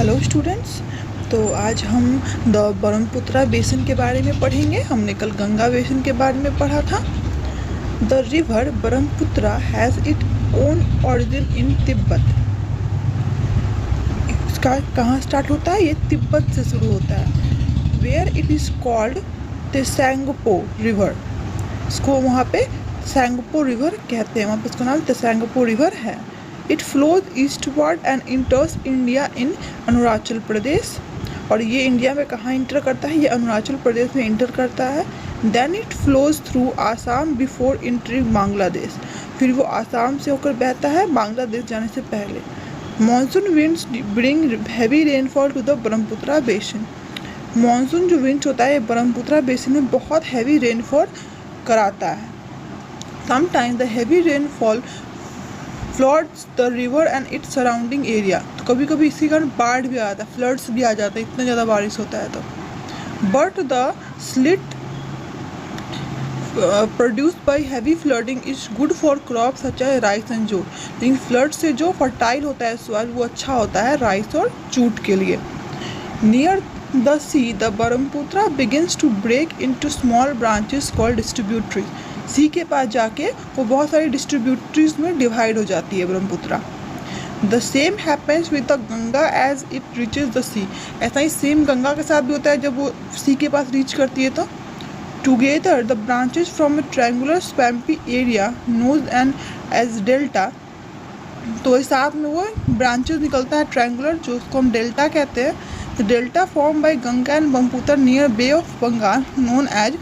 Hello students. तो आज हम द ब्रह्मपुत्र बेसिन के बारे में पढ़ेंगे। हमने कल गंगा बेसिन के बारे में पढ़ा था। The river Brahmaputra has its own origin in Tibet. इसका कहाँ स्टार्ट होता है? ये तिब्बत से शुरू होता है। Where it is called Tsangpo river. इसको वहाँ पे त्सांगपो रिवर कहते हैं। वहाँ पे इसका नाम त्सांगपो रिवर है। It flows eastward and enters India in Arunachal Pradesh. और ये इंडिया में कहाँ इंटर करता है? ये अरुणाचल प्रदेश में इंटर करता है। Then it flows through Assam before entering Bangladesh. फिर वो आसाम से होकर बहता है बांग्लादेश जाने से पहले। Monsoon winds bring heavy rainfall to the Brahmaputra basin. Monsoon जो विंड्स होता है ब्रह्मपुत्र बेसिन में बहुत हैवी रेनफॉल कराता है। Sometimes the heavy rainfall floods the river and its surrounding area. तो कभी कभी इसी कारण बाढ़ भी आता है, फ्लड्स भी आ जाता है, इतना ज़्यादा बारिश होता है तो। But the silt produced by heavy flooding is good for crop such as rice and jute. लेकिन फ्लड से जो फर्टाइल होता है सॉइल वो अच्छा होता है राइस और जूट के लिए। Near the sea the Brahmaputra begins to break into small branches called distributaries. Sea के पास जाके वो बहुत सारी डिस्ट्रीब्यूटरीज में डिवाइड हो जाती है Brahmaputra. The same happens with the Ganga as it reaches the sea. ऐसा ही सेम गंगा के साथ भी होता है जब वो सी के पास रीच करती है तो। Together the branches form a triangular swampy area nose and as delta. तो इस साथ में वो ब्रांचेज निकलता है ट्रायंगुलर, जो उसको हम डेल्टा कहते हैं। The delta form by Ganga and Brahmaputra near Bay of Bengal known as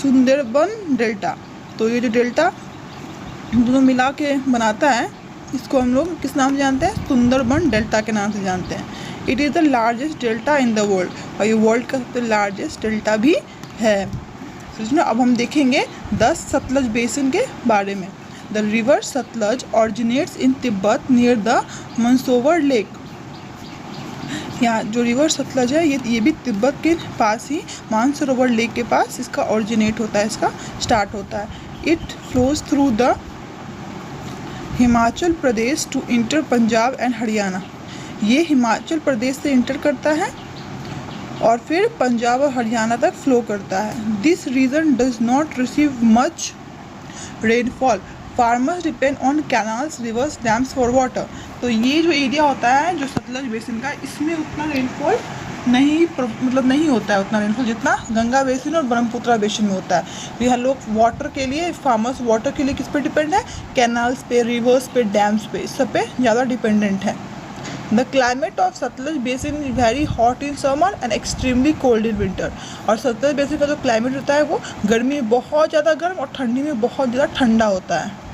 Sundarban delta. तो ये जो डेल्टा दोनों मिला के बनाता है इसको हम लोग किस नाम से जानते हैं? सुंदरबन डेल्टा के नाम से जानते हैं। It is the largest delta in the world. और ये वर्ल्ड का सबसे लार्जेस्ट डेल्टा भी है। तो अब हम देखेंगे 10 सतलज बेसिन के बारे में। The river Sutlej originates in Tibet near the Mansarovar lake. यहाँ जो रिवर सतलज है ये भी तिब्बत के पास ही मानसरोवर लेक के पास इसका ऑरिजिनेट होता है, इसका स्टार्ट होता है। It flows through the Himachal Pradesh to enter Punjab and Haryana. ये हिमाचल प्रदेश से इंटर करता है और फिर पंजाब और हरियाणा तक फ्लो करता है। This region does not receive much rainfall. Farmers depend on canals rivers dams for water. तो ये जो एरिया होता है जो सतलज बेसिन का, इसमें उतना रेनफॉल नहीं होता है उतना रेनफॉल जितना गंगा बेसिन और ब्रह्मपुत्र बेसिन में होता है। तो यहाँ लोग वाटर के लिए, फार्मर्स वाटर के लिए किस पे डिपेंड है? कैनाल्स पे, रिवर्स पे, डैम्स पे, इस सब पे ज़्यादा डिपेंडेंट है। The climate of Sutlej basin is very hot in summer and extremely cold in winter. और सतलज बेसिन का जो क्लाइमेट होता है वो गर्मी में बहुत ज़्यादा गर्म और ठंडी में बहुत ज़्यादा ठंडा होता है।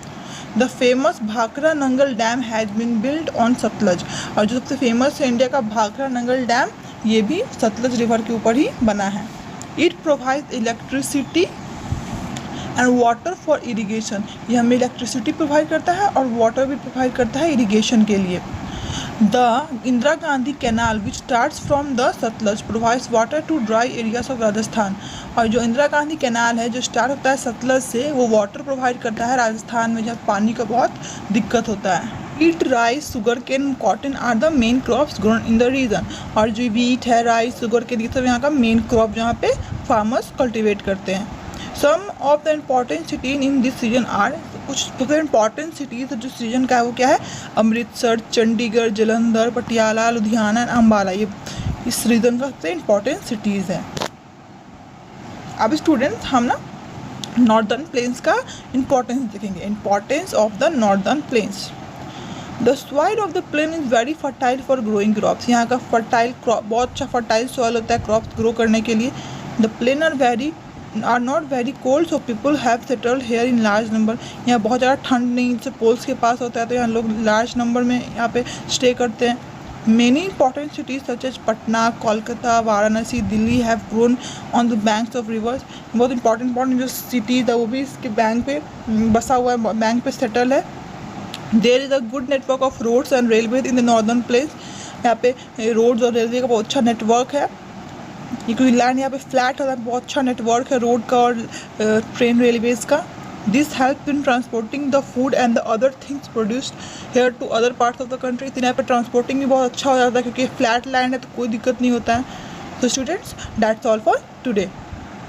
The famous Bhakra Nangal dam has been build on Sutlej. और जो सबसे फेमस है इंडिया का भाखरा नंगल डैम, ये भी सतलज रिवर के ऊपर ही बना है। It provides electricity and water for irrigation. ये हमें इलेक्ट्रिसिटी प्रोवाइड करता है और वाटर भी प्रोवाइड करता है इरीगेशन के लिए। The Indira Gandhi canal which starts from the Sutlej provides water to dry areas of Rajasthan. और जो इंदिरा गांधी कैनाल है जो स्टार्ट होता है सतलज से, वो वाटर प्रोवाइड करता है राजस्थान में जहाँ पानी का बहुत दिक्कत होता है। Wheat, rice, sugar cane, cotton are the main crops grown in the region. और जो वीट है, राइस, शुगर केन, ये सब यहाँ का मेन क्रॉप जहाँ पे फार्मर्स कल्टिवेट करते हैं। Some of the important cities in this region are. कुछ सबसे इम्पॉर्टेंट सिटीज़ जो रीजन का है वो क्या है? अमृतसर, चंडीगढ़, जलंधर, पटियाला, लुधियाना एंड अम्बाला। ये इस रीजन का सबसे इम्पॉर्टेंट सिटीज़ है। अब स्टूडेंट्स हम ना नॉर्दर्न प्लेन्स का इम्पोर्टेंस देखेंगे। Importance of the northern plains. The soil of the plain is very fertile for growing crops. यहाँ का फर्टाइल क्रॉप बहुत अच्छा फर्टाइल सॉइल होता है क्रॉप्स ग्रो करने के लिए। The plain are not very cold so people have settled here in large number. यहाँ बहुत ज़्यादा ठंड नहीं, जैसे पोल्स के पास होता है तो यहाँ लोग लार्ज नंबर में यहाँ पे स्टे करते हैं। Many important cities such as Patna, Kolkata, Varanasi, Delhi have grown on the banks of rivers. बहुत इंपॉर्टेंट जो सिटीज़ है वो भी इसके बैंक पे बसा हुआ है, बैंक पे सेटल है। There is a good network of roads and railway in the northern plains. यहाँ पे रोड्स और रेलवे का बहुत अच्छा नेटवर्क है। ये क्योंकि लैंड यहाँ पे फ्लैट होता है, बहुत अच्छा नेटवर्क है रोड का और ट्रेन रेलवेज़ का। This help in transporting the food and the other things produced here to other parts of the country. तो यहाँ पर ट्रांसपोर्टिंग भी बहुत अच्छा हो जाता है क्योंकि फ्लैट लैंड है तो कोई दिक्कत नहीं होता है। तो students that's all for today.